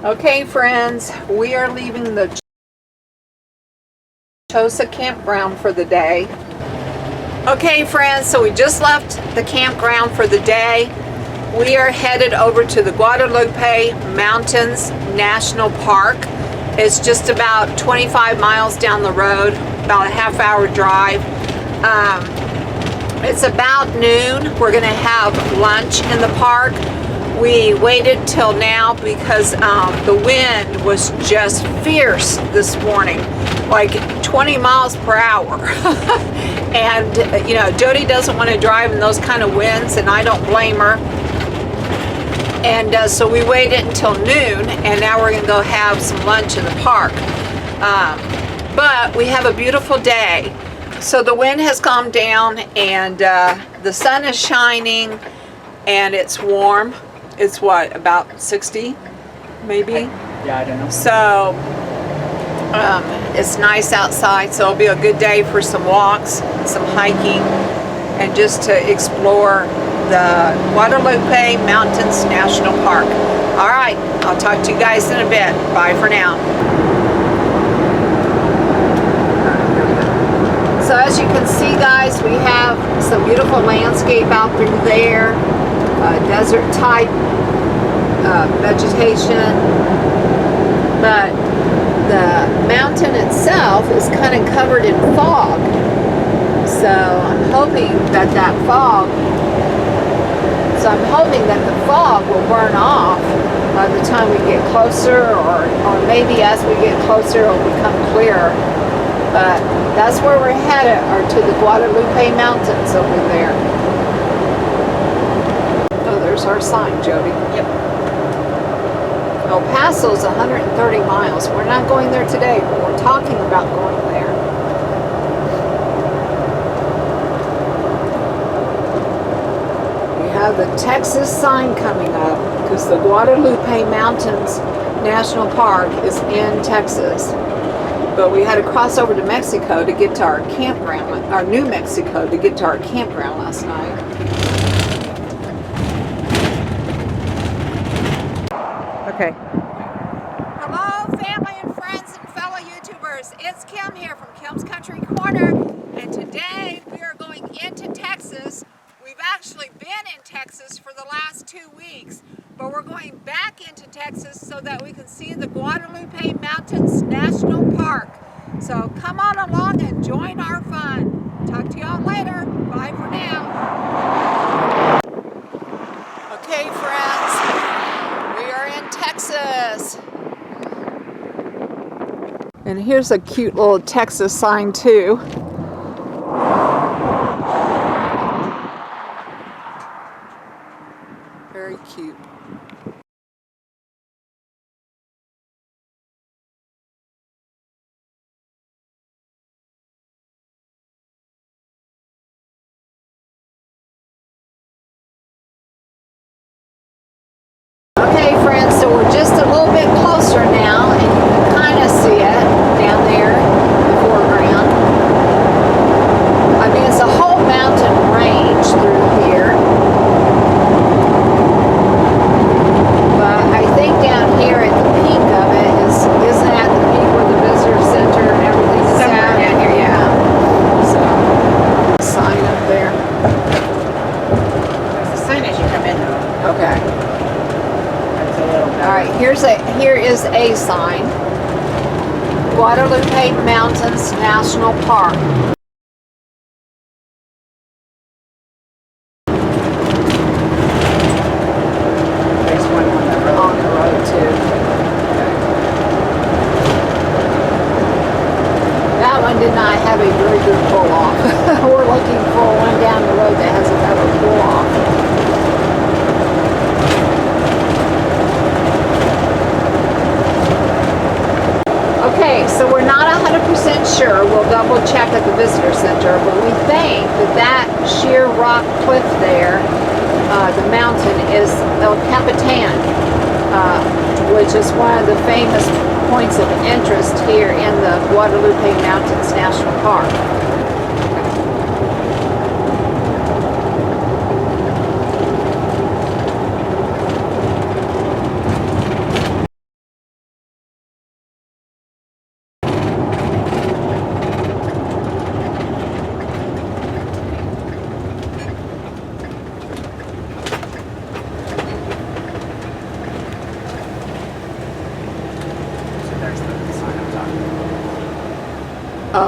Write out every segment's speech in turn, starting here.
Okay, friends, we are leaving the Chosa campground for the day. Okay, friends, so we just left the campground for the day. We are headed over to the Guadalupe Mountains National Park. It's just about 25 miles down the road, about a half-hour drive. It's about noon. We're going to have lunch in the park. We waited till now because the wind was just fierce this morning, like 20 miles per hour. And, you know, Jody doesn't want to drive in those kind of winds, and I don't blame her. And so we waited until noon, and now we're going to go have some lunch in the park. But we have a beautiful day. So the wind has calmed down, and the sun is shining, and it's warm. It's what, about 60 maybe? Yeah, I don't know. So it's nice outside, so it'll be a good day for some walks, some hiking, and just to explore the Guadalupe Mountains National Park. All right, I'll talk to you guys in a bit. Bye for now. So as you can see, guys, we have some beautiful landscape out through there, desert type vegetation, but the mountain itself is kind of covered in fog. So I'm hoping that the fog will burn off by the time we get closer, or maybe as we get closer it'll become clearer. But that's where we're headed, or to the Guadalupe Mountains over there. Oh, there's our sign, Jody. Yep. El Paso's 130 miles. We're not going there today, but we're talking about going there. We have the Texas sign coming up because the Guadalupe Mountains National Park is in Texas. But we had to cross over to Mexico to get to our campground, or New Mexico to get to our campground last night. Okay. Hello, family and friends and fellow YouTubers. It's Kim here from Kim's Country Corner, and today we are going into Texas. We've actually been in Texas for the last 2 weeks, but we're going back into Texas so that we can see the Guadalupe Mountains National Park. So come on along and join our fun. Talk to y'all later. Bye for now. Okay, friends, we are in Texas. And here's a cute little Texas sign too. Very cute. Okay, friends, so we're just a little bit closer now, and you can kind of see it down there in the foreground. I mean, it's a whole mountain range through here. But I think down here at the peak of it isn't at the peak where the visitor center and everything is at? Down here, yeah. So, sign up there. There's a sign as you come in, though. Okay. That's a little better. All right, here is a sign. Guadalupe Mountains National Park. There's one on the road. On the road too. That one did not have a very good pull off. We're looking for one down the road that has a better pull off. Okay, so we're not 100% sure. We'll double check at the visitor center, but we think that sheer rock cliff there, the mountain, is El Capitan, which is one of the famous points of interest here in the Guadalupe Mountains National Park.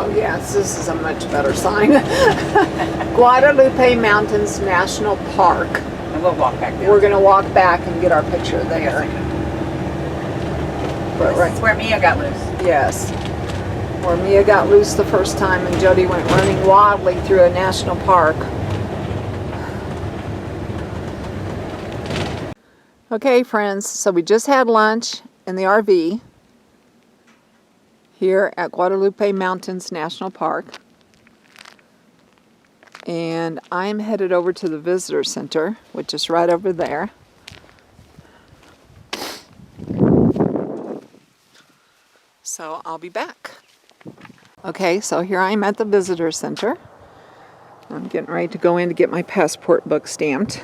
Oh yes, this is a much better sign. Guadalupe Mountains National Park. And we'll walk back there. We're going to walk back and get our picture there. But This is where Mia got loose. yes, where Mia got loose the first time and Jody went running wildly through a national park. Okay friends, so we just had lunch in the RV here at Guadalupe Mountains National Park. And I'm headed over to the visitor center, which is right over there. So I'll be back. Okay, so here I am at the visitor center. I'm getting ready to go in to get my passport book stamped.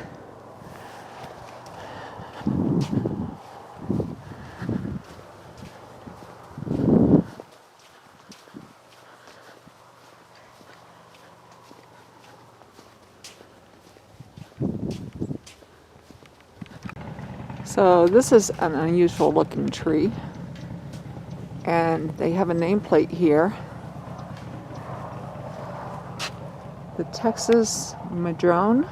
So this is an unusual looking tree, and they have a nameplate here. The Texas Madrone.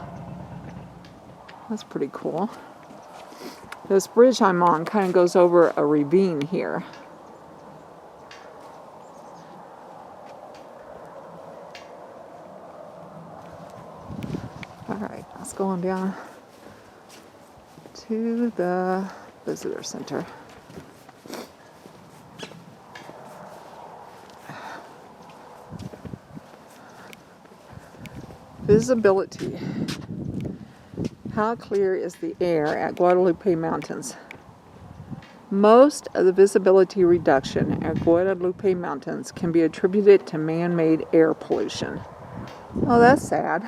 That's pretty cool. This bridge I'm on kind of goes over a ravine here. Alright, let's go on down to the visitor center. Visibility. How clear is the air at Guadalupe Mountains? Most of the visibility reduction at Guadalupe Mountains can be attributed to man-made air pollution. Oh, that's sad.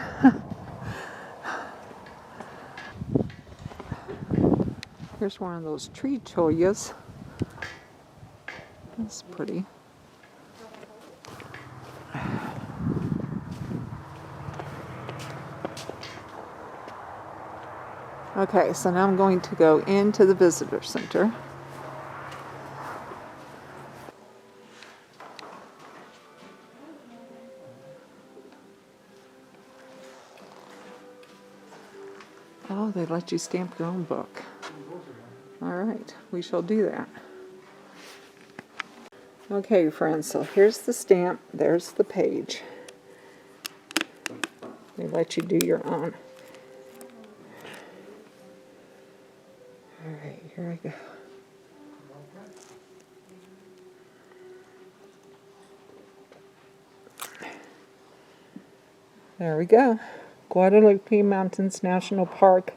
Here's one of those tree chollas. That's pretty. Okay, so now I'm going to go into the visitor center. Oh, they let you stamp your own book. All right, we shall do that. Okay, friends, so here's the stamp. There's the page. They let you do your own. All right, here I go. There we go. Guadalupe Mountains National Park,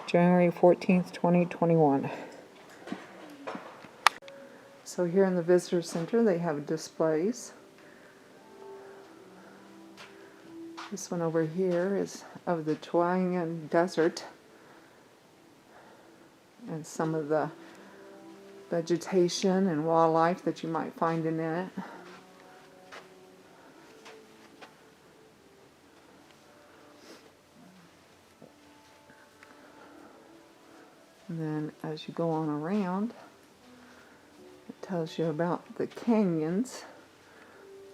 January 14th, 2021. So here in the visitor center they have displays. This one over here is of the Chihuahuan Desert and some of the vegetation and wildlife that you might find in it. And then as you go on around, it tells you about the canyons.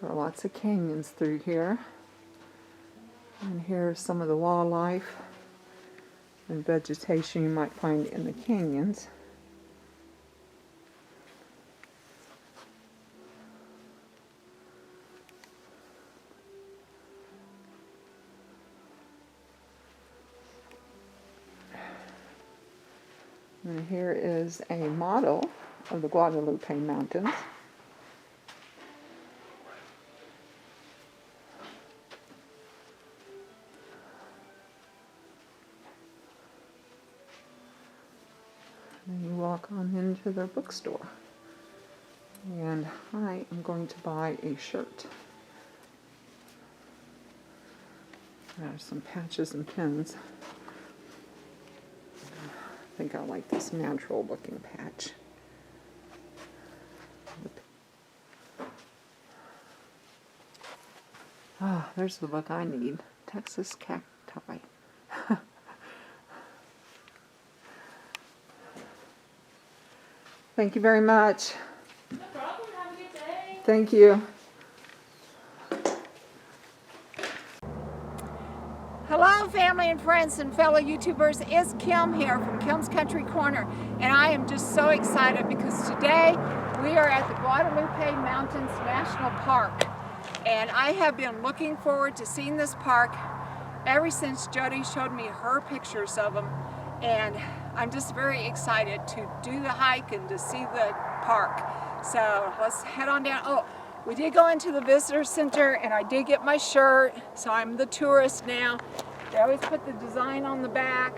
There are lots of canyons through here. And here's some of the wildlife and vegetation you might find in the canyons. And here is a model of the Guadalupe Mountains. And you walk on into their bookstore. And I am going to buy a shirt. There's some patches and pins. I think I like this natural looking patch. Ah, there's the book I need. Texas Cacti. Thank you very much. No problem. Have a good day. Thank you. family and friends and fellow YouTubers, it's Kim here from Kim's Country Corner, and I am just so excited because today we are at the Guadalupe Mountains National Park, and I have been looking forward to seeing this park ever since Jody showed me her pictures of them, and I'm just very excited to do the hike and to see the park. So let's head on down. Oh, we did go into the visitor center and I did get my shirt, so I'm the tourist now. They always put the design on the back.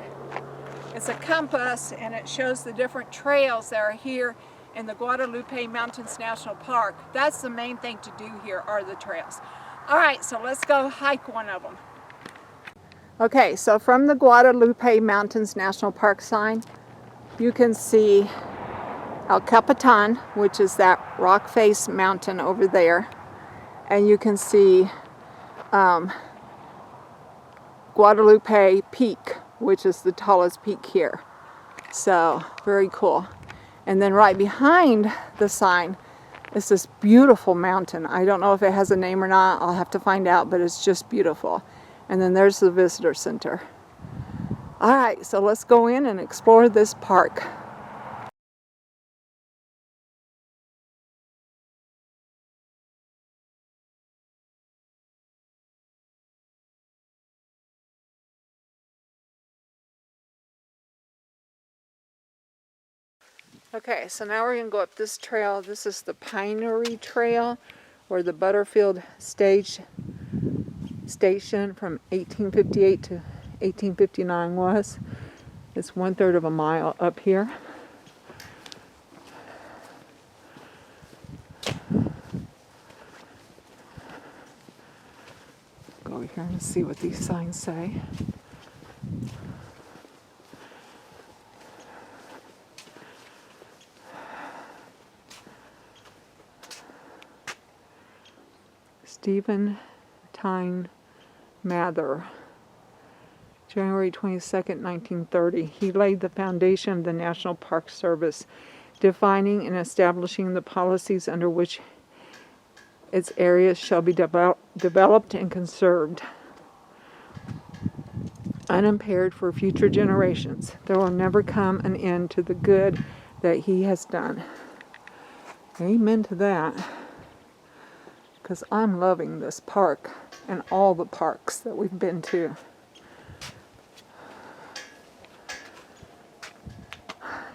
It's a compass and it shows the different trails that are here in the Guadalupe Mountains National Park. That's the main thing to do here, are the trails. All right, so let's go hike one of them. Okay, so from the Guadalupe Mountains National Park sign, you can see El Capitan, which is that rock face mountain over there, and you can see Guadalupe Peak, which is the tallest peak here. So very cool. And then right behind the sign is this beautiful mountain. I don't know if it has a name or not. I'll have to find out, but it's just beautiful. And then there's the visitor center. All right, so let's go in and explore this park. Okay, so now we're going to go up this trail. This is the Pinery Trail, where the Butterfield station from 1858 to 1859 was. It's 1/3 of a mile up here. Go over here and see what these signs say. Stephen Tyne Mather, January 22nd, 1930. He laid the foundation of the National Park Service, defining and establishing the policies under which its areas shall be developed and conserved, unimpaired for future generations. There will never come an end to the good that he has done. Amen to that. Because I'm loving this park and all the parks that we've been to.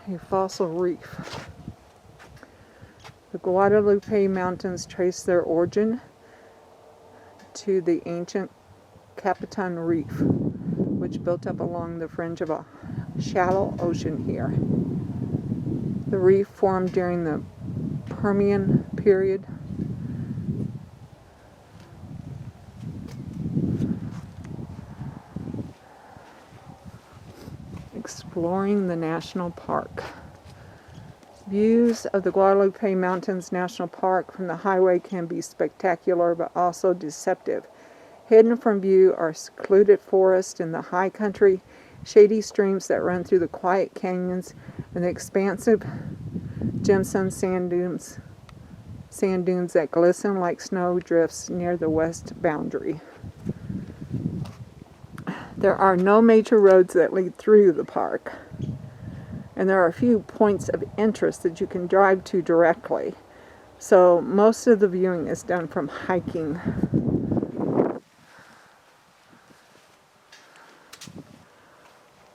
A fossil reef. The Guadalupe Mountains trace their origin to the ancient Capitan Reef, which built up along the fringe of a shallow ocean here. The reef formed during the Permian period. Exploring the national park. Views of the Guadalupe Mountains National Park from the highway can be spectacular but also deceptive. Hidden from view are secluded forests in the high country, shady streams that run through the quiet canyons, and the expansive gemstone sand dunes that glisten like snow drifts near the west boundary. There are no major roads that lead through the park, and there are a few points of interest that you can drive to directly. So most of the viewing is done from hiking.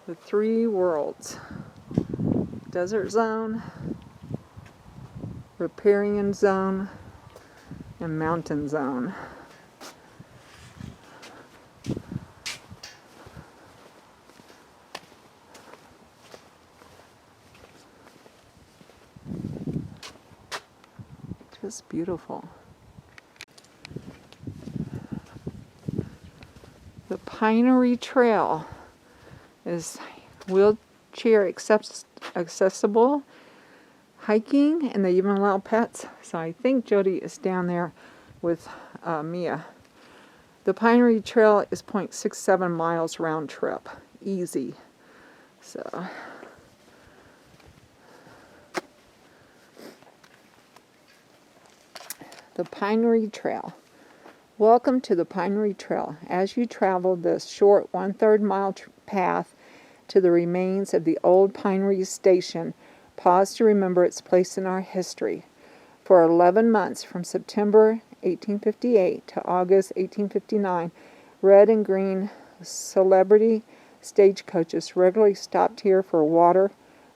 The three worlds: desert zone, riparian zone, and mountain zone. Just beautiful. The Pinery Trail is wheelchair accessible hiking, and they even allow pets. So I think Jody is down there with Mia. The Pinery Trail is 0.67 miles round trip. Easy. So the Pinery Trail. Welcome to the Pinery Trail. As you travel this short 1/3 mile path to the remains of the old Pinery Station, pause to remember its place in our history. For 11 months, from September 1858 to August 1859, red and green celebrity stagecoaches regularly stopped here for water,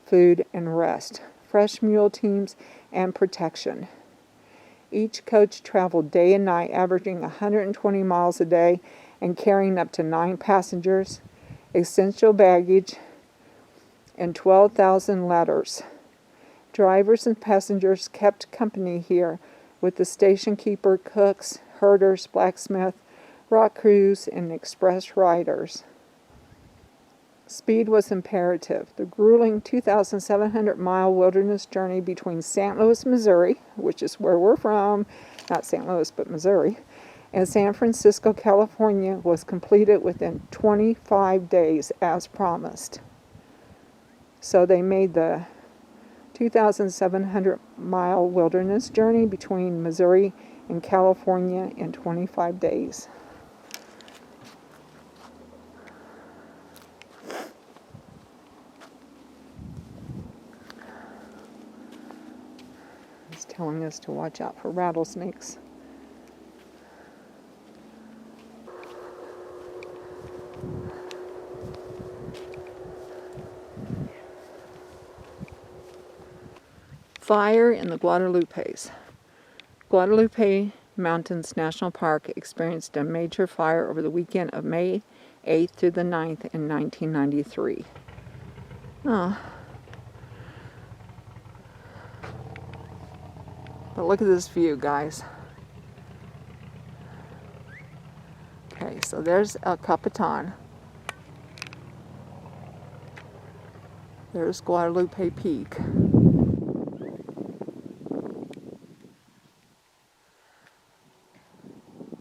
food, and rest, fresh mule teams, and protection. Each coach traveled day and night, averaging 120 miles a day and carrying up to 9 passengers, essential baggage, and 12,000 letters. Drivers and passengers kept company here with the station keeper, cooks, herders, blacksmith, rock crews, and express riders. Speed was imperative. The grueling 2,700-mile wilderness journey between St. Louis, Missouri, which is where we're from, not St. Louis, but Missouri, and San Francisco, California, was completed within 25 days as promised. So they made the 2,700-mile wilderness journey between Missouri and California in 25 days. It's telling us to watch out for rattlesnakes. Fire in the Guadalupes. Guadalupe Mountains National Park experienced a major fire over the weekend of May 8th through the 9th in 1993. Oh. But look at this view, guys. Okay, so there's El Capitan. There's Guadalupe Peak.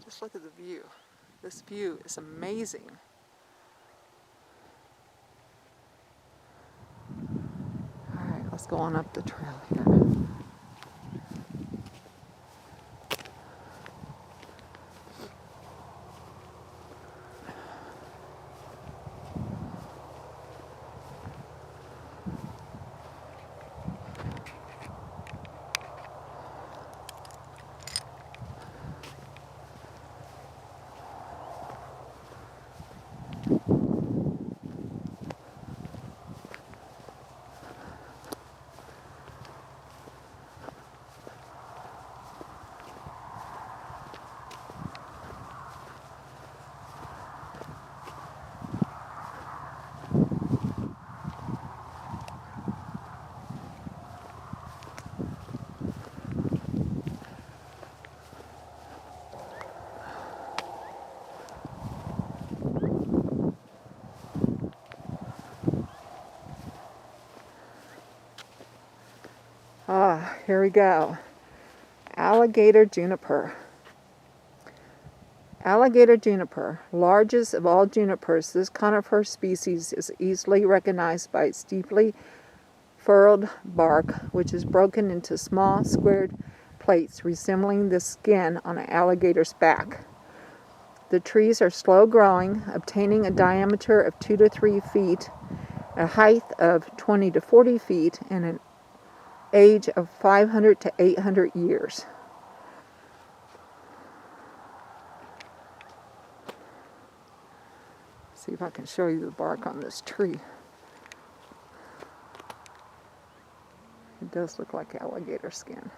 Just look at the view. This view is amazing. All right, let's go on up the trail here. Here we go. Alligator juniper. Alligator juniper, largest of all junipers, this conifer species is easily recognized by its deeply furrowed bark, which is broken into small squared plates resembling the skin on an alligator's back. The trees are slow growing, obtaining a diameter of 2 to 3 feet, a height of 20 to 40 feet, and an age of 500 to 800 years. See if I can show you the bark on this tree. It does look like alligator skin.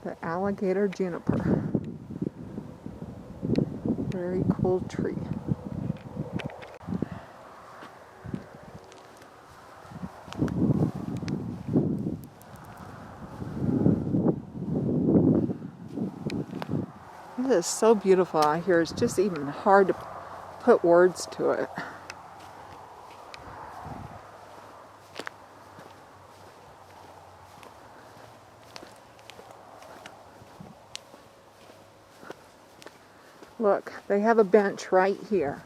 The alligator juniper. Very cool tree. It is so beautiful out here. It's just even hard to put words to it. Look, they have a bench right here.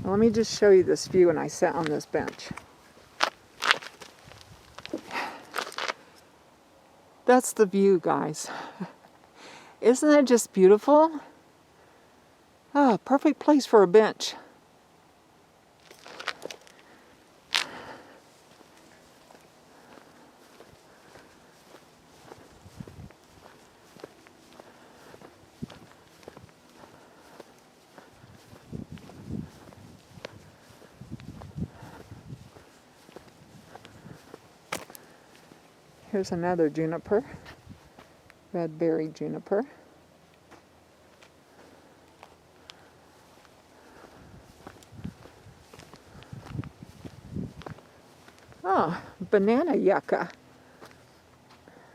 Let me just show you this view when I sat on this bench. That's the view, guys. Isn't that just beautiful? Ah, perfect place for a bench. Here's another juniper, red berry juniper. Oh, banana yucca.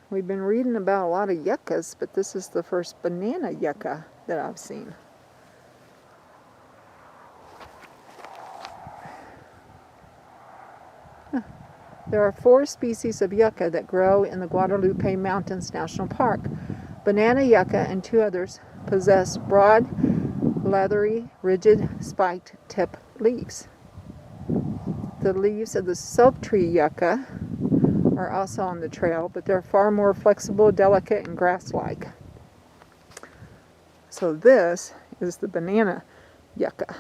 We've been reading about a lot of yuccas, but this is the first banana yucca that I've seen. There are 4 species of yucca that grow in the Guadalupe Mountains National Park. Banana yucca and 2 others possess broad, leathery, rigid, spiked tip leaves. The leaves of the soap tree yucca are also on the trail, but they're far more flexible, delicate, and grass-like. So this is the banana yucca.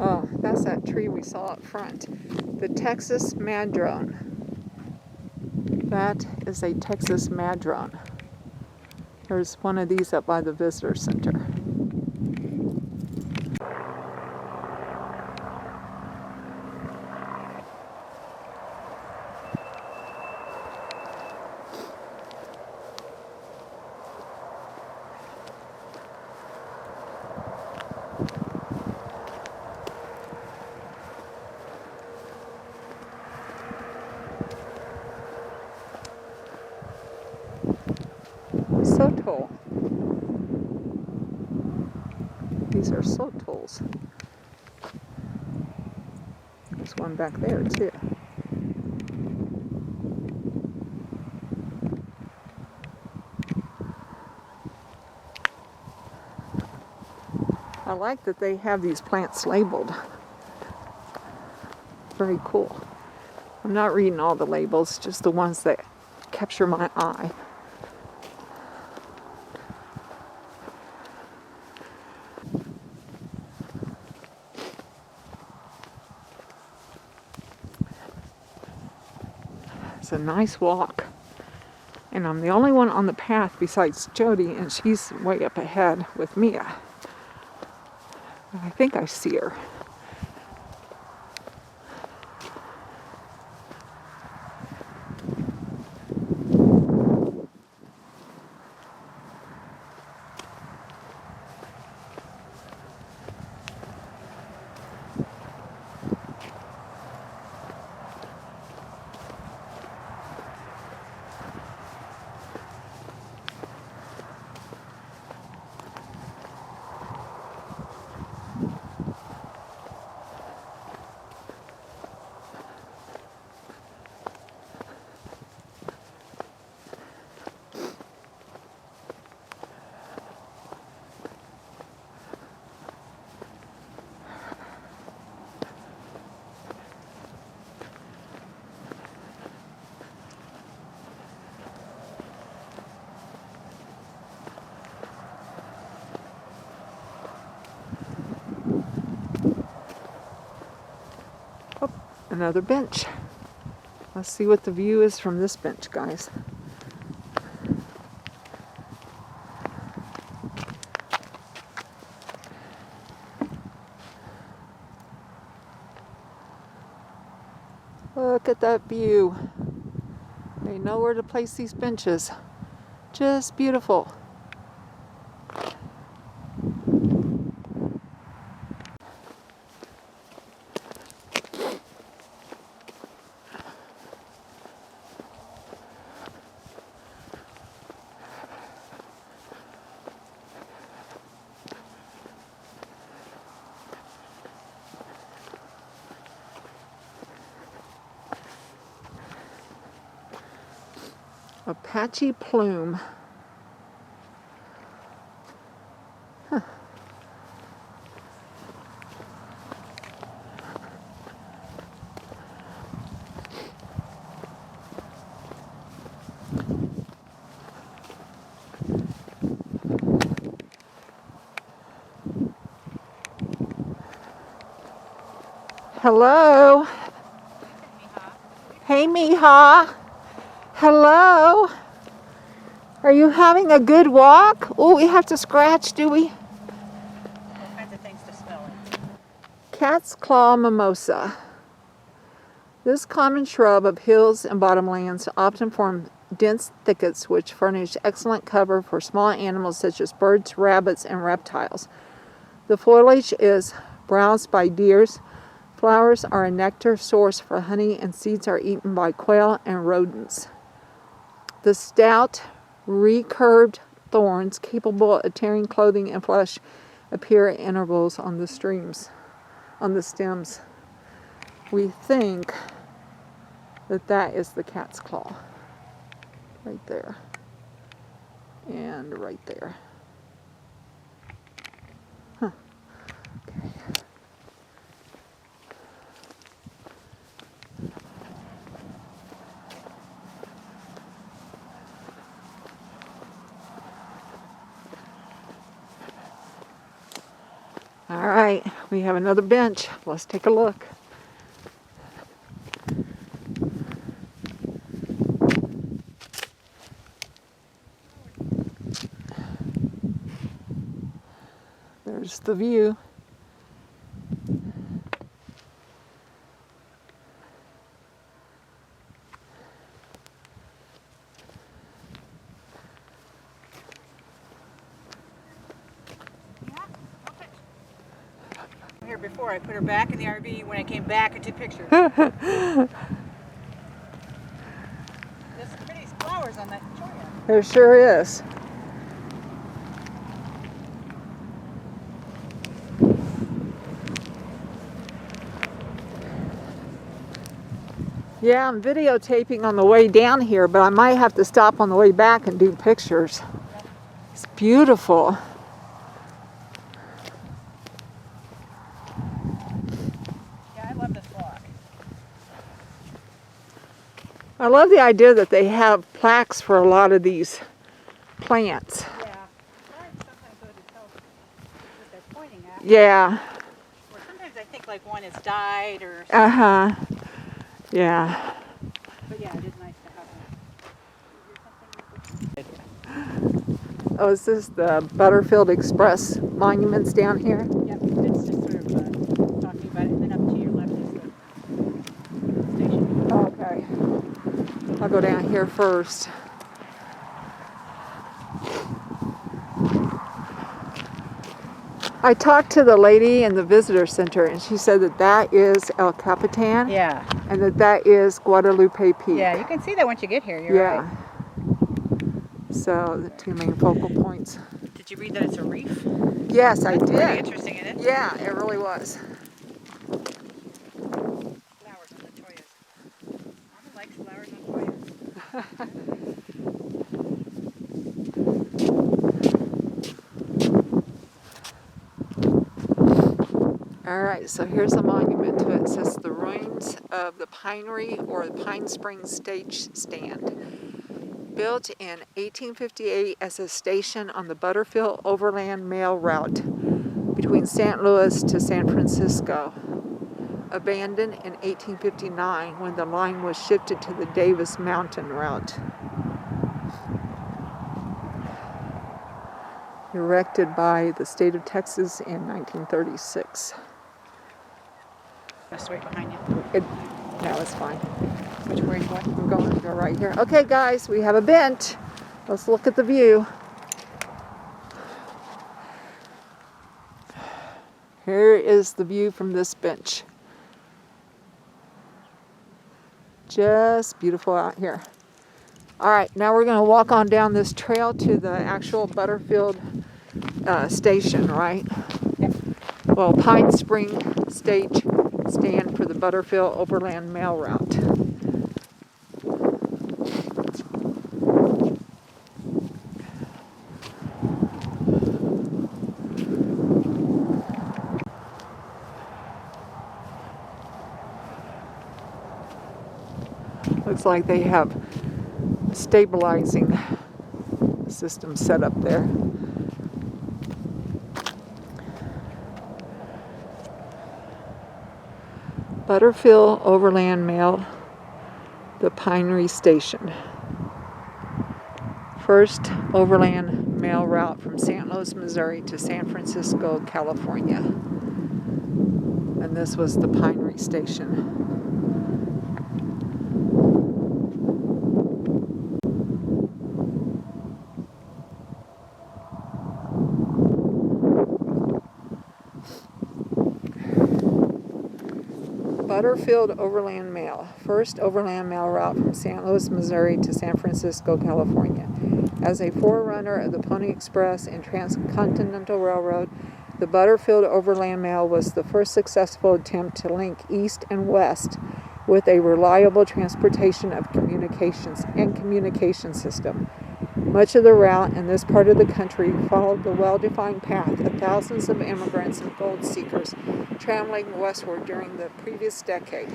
Oh, that's that tree we saw up front. The Texas madrone. That is a Texas madrone. There's one of these up by the visitor center. Sotol. These are sotols. There's one back there too. I like that they have these plants labeled. Very cool. I'm not reading all the labels, just the ones that capture my eye. It's a nice walk. And I'm the only one on the path besides Jody, and she's way up ahead with Mia. I think I see her. Oh, another bench. Let's see what the view is from this bench, guys. Look at that view. They know where to place these benches. Just beautiful. Apache plume. Hello. Hey, Mija. Hello. Are you having a good walk? Oh, we have to scratch, do we? All kinds of things to smell it. Cat's claw mimosa. This common shrub of hills and bottomlands often forms dense thickets which furnish excellent cover for small animals such as birds, rabbits, and reptiles. The foliage is browsed by deers. Flowers are a nectar source for honey, and seeds are eaten by quail and rodents. The stout, recurved thorns, capable of tearing clothing and flesh, appear at intervals on the stems. We think that is the cat's claw. Right there. And right there. Huh. Okay. All right, we have another bench. Let's take a look. There's the view. Here before, I put her back in the RV. When I came back, I took pictures. There's some pretty flowers on that cholla. There sure is. Yeah, I'm videotaping on the way down here, but I might have to stop on the way back and do pictures. It's beautiful. Yeah, I love this walk. I love the idea that they have plaques for a lot of these plants. Yeah. It's hard sometimes though to tell what they're pointing at. Yeah. Or sometimes I think like one has died or something. Uh-huh. Yeah. But yeah, it is nice to have them. Oh, is this the Butterfield Express monuments down here? Yep, it's just sort of talking about it. And then up to your left is the station. Okay. I'll go down here first. I talked to the lady in the visitor center, and she said that is El Capitan. Yeah. And that is Guadalupe Peak. Yeah, you can see that once you get here. You're Yeah. right. So the two main focal points. Did you read that it's a reef? Yes, I That's very did. interesting, isn't it? Yeah, it really was. Flowers on the chollas. Mama likes flowers on chollas. All right, so here's the monument to it. It says the ruins of the Pinery or the Pine Springs stage stand. Built in 1858 as a station on the Butterfield Overland Mail Route between St. Louis to San Francisco. Abandoned in 1859 when the line was shifted to the Davis Mountain Route. Erected by the state of Texas in 1936. Just wait behind you. No, it's fine. Which way are you going? I'm going to go right here. Okay, guys, we have a bench. Let's look at the view. Here is the view from this bench. Just beautiful out here. All right, now we're going to walk on down this trail to the actual Butterfield station, right? Yep. Well, Pine Spring stage stand for the Butterfield Overland Mail Route. Looks like they have a stabilizing system set up there. Butterfield Overland Mail, the Pinery Station. First overland mail route from St. Louis, Missouri to San Francisco, California. And this was the Pinery Station. Butterfield Overland Mail, first overland mail route from St. Louis, Missouri to San Francisco, California. As a forerunner of the Pony Express and Transcontinental Railroad, the Butterfield Overland Mail was the first successful attempt to link east and west with a reliable transportation of communication system. Much of the route in this part of the country followed the well-defined path of thousands of immigrants and gold seekers traveling westward during the previous decade.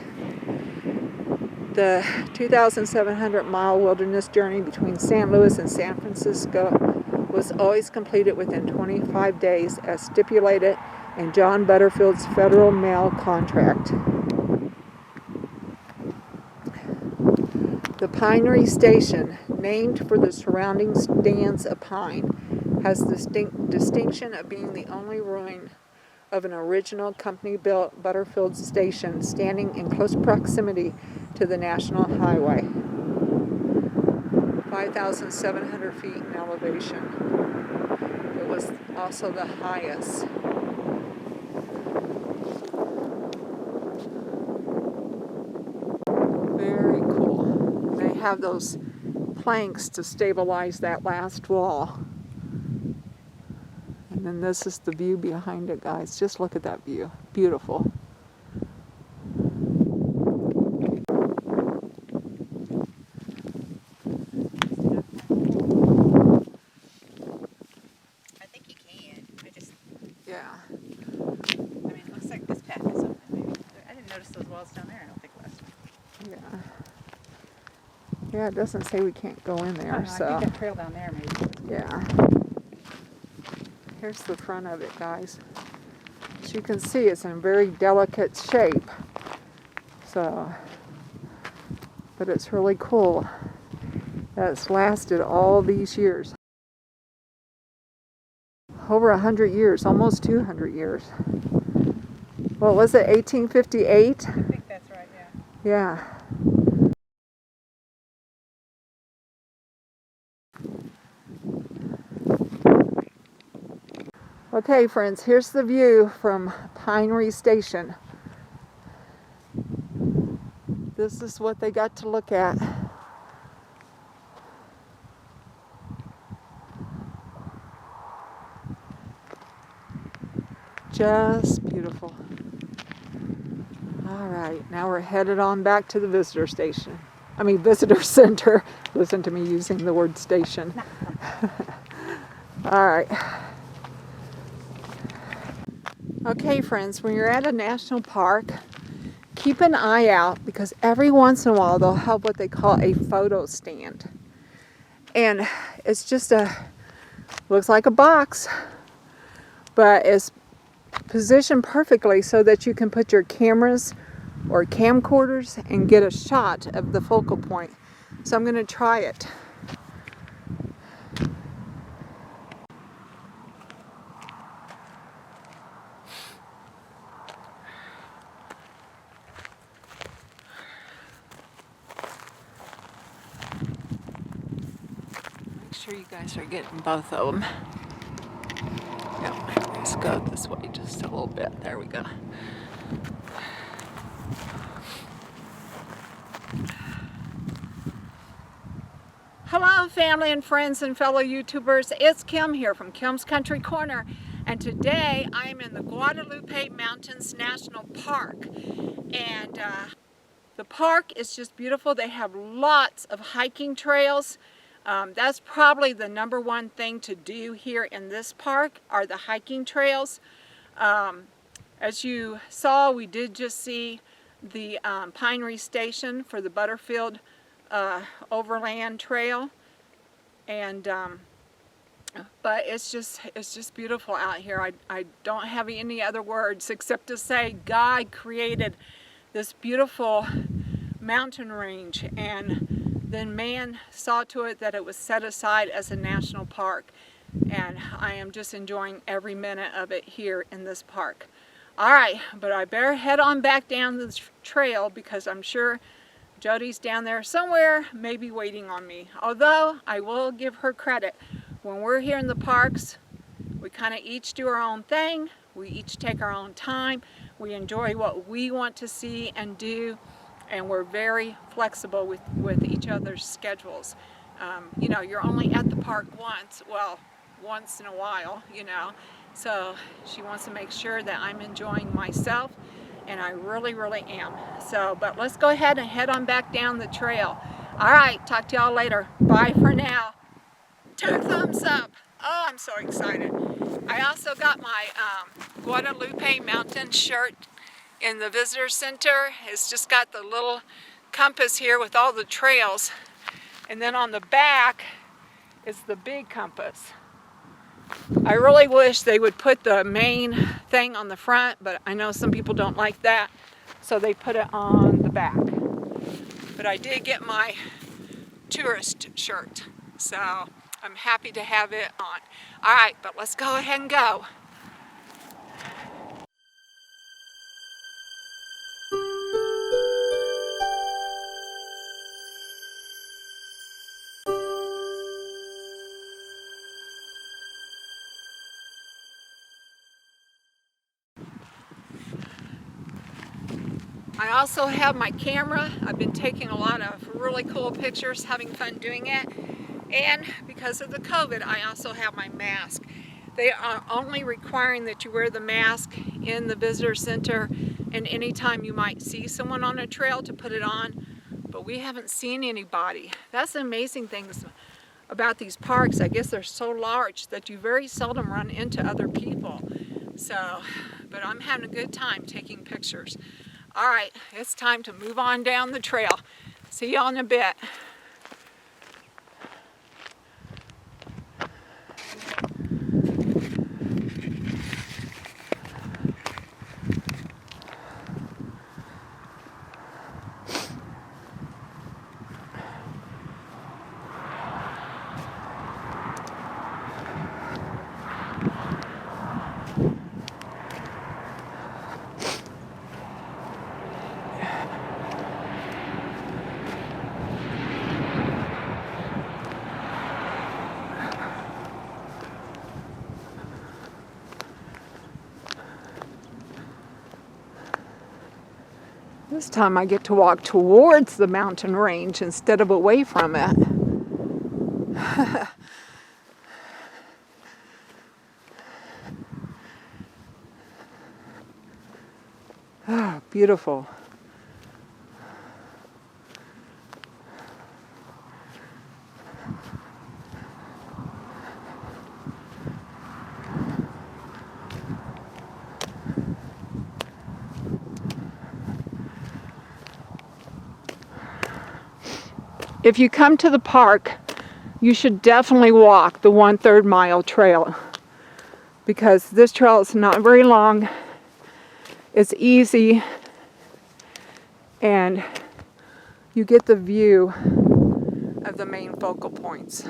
The 2,700-mile wilderness journey between St. Louis and San Francisco was always completed within 25 days as stipulated in John Butterfield's Federal Mail contract. The Pinery Station, named for the surrounding stands of pine, has the distinction of being the only ruin of an original company-built Butterfield station standing in close proximity to the National Highway, 5,700 feet in elevation. It was also the highest. Very cool. They have those planks to stabilize that last wall. And then this is the view behind it, guys. Just look at that view. Beautiful. I think you can. Yeah. I mean, it looks like this path is open. Maybe. I didn't notice those walls down there. I don't think last time. Yeah. Yeah, it doesn't say we can't go in there, I so. think that trail down there maybe. Yeah. Here's the front of it, guys. As you can see, it's in very delicate shape. So, but it's really cool that it's lasted all these years. Over 100 years, almost 200 years. What was it, 1858? I think that's right, yeah. Yeah. Okay, friends, here's the view from Pinery Station. This is what they got to look at. Just beautiful. All right, now we're headed on back to the visitor station. Visitor center. Listen to me using the word station. All right. Okay, friends, when you're at a national park, keep an eye out because every once in a while they'll have what they call a photo stand. And it's just looks like a box, but it's positioned perfectly so that you can put your cameras or camcorders and get a shot of the focal point. So I'm going to try it. Make sure you guys are getting both of them. Yep, let's go this way just a little bit. There we go. Hello, family and friends and fellow YouTubers. It's Kim here from Kim's Country Corner, and today I'm in the Guadalupe Mountains National Park. And the park is just beautiful. They have lots of hiking trails. That's probably the #1 thing to do here in this park are the hiking trails. As you saw, we did just see the Pinery Station for the Butterfield overland trail, and but it's just beautiful out here. I don't have any other words except to say God created this beautiful mountain range, and then man saw to it that it was set aside as a national park, and I am just enjoying every minute of it here in this park. All right, but I better head on back down this trail because I'm sure Jody's down there somewhere, maybe waiting on me. Although I will give her credit. When we're here in the parks, we kind of each do our own thing. We each take our own time. We enjoy what we want to see and do, and we're very flexible with each other's schedules. You know, you're only at the park once, well, once in a while, you know. So she wants to make sure that I'm enjoying myself, and I really, really am. So, but let's go ahead and head on back down the trail. All right, talk to y'all later. Bye for now. 2 thumbs up. Oh, I'm so excited. I also got my Guadalupe mountain shirt in the visitor center. It's just got the little compass here with all the trails. And then on the back is the big compass. I really wish they would put the main thing on the front, but I know some people don't like that, so they put it on the back. But I did get my tourist shirt, so I'm happy to have it on. All right, but let's go ahead and go. I also have my camera. I've been taking a lot of really cool pictures, having fun doing it. And because of the COVID, I also have my mask. They are only requiring that you wear the mask in the visitor center and anytime you might see someone on a trail to put it on, but we haven't seen anybody. That's the amazing things about these parks. I guess they're so large that you very seldom run into other people. So, but I'm having a good time taking pictures. All right, it's time to move on down the trail. See y'all in a bit. This time I get to walk towards the mountain range instead of away from it. Oh, beautiful. If you come to the park, you should definitely walk the 1/3 mile trail because this trail is not very long. It's easy and you get the view of the main focal points.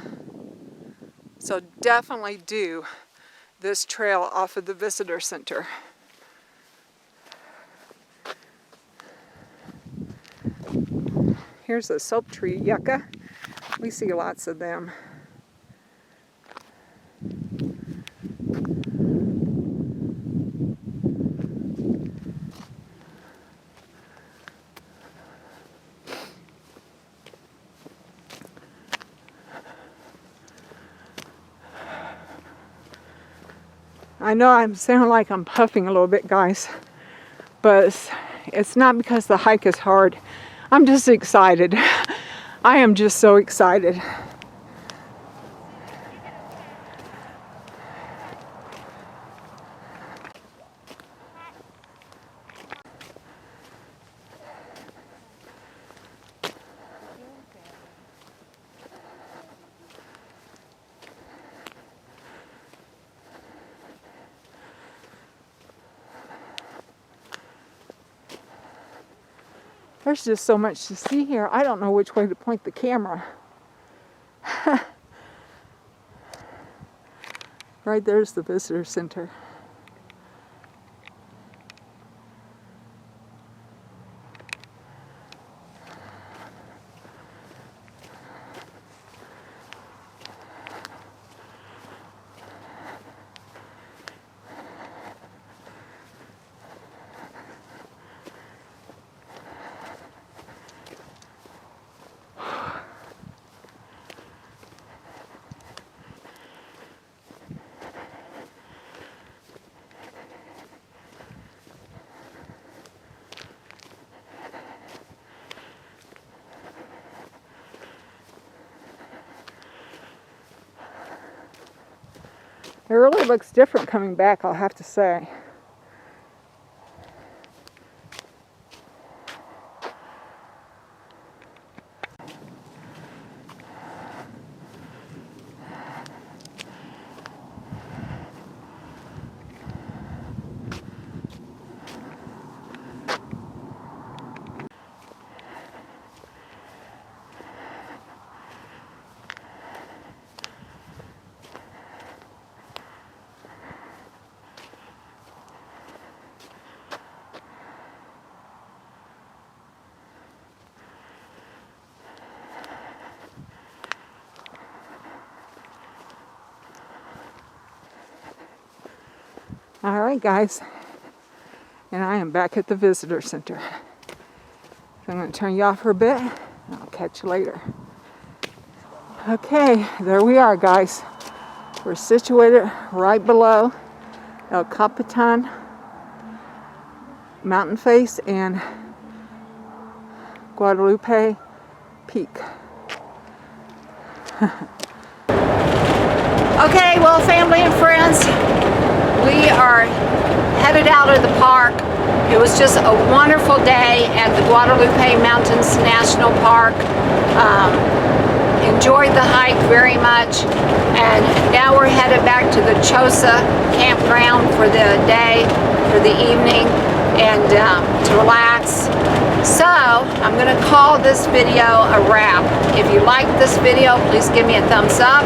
So definitely do this trail off of the visitor center. Here's a soap tree yucca. We see lots of them. I know I'm sounding like I'm puffing a little bit, guys, but it's not because the hike is hard. I'm just excited. I am just so excited. There's just so much to see here. I don't know which way to point the camera. Right there's the visitor center. It really looks different coming back, I'll have to say. All right, guys, and I am back at the visitor center. So I'm going to turn you off for a bit, and I'll catch you later. Okay, there we are, guys. We're situated right below El Capitan mountain face and Guadalupe Peak. Okay, well, family and friends, we are headed out of the park. It was just a wonderful day at the Guadalupe Mountains National Park. Enjoyed the hike very much, and now we're headed back to the Chosa campground for the day, for the evening, and to relax. So I'm going to call this video a wrap. If you like this video, please give me a thumbs up.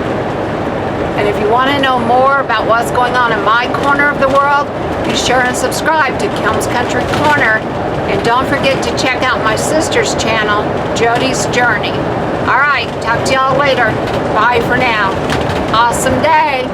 And if you want to know more about what's going on in my corner of the world, be sure and subscribe to Kim's Country Corner. And don't forget to check out my sister's channel, Jody's Journey. Alright, talk to y'all later. Bye for now. Awesome day.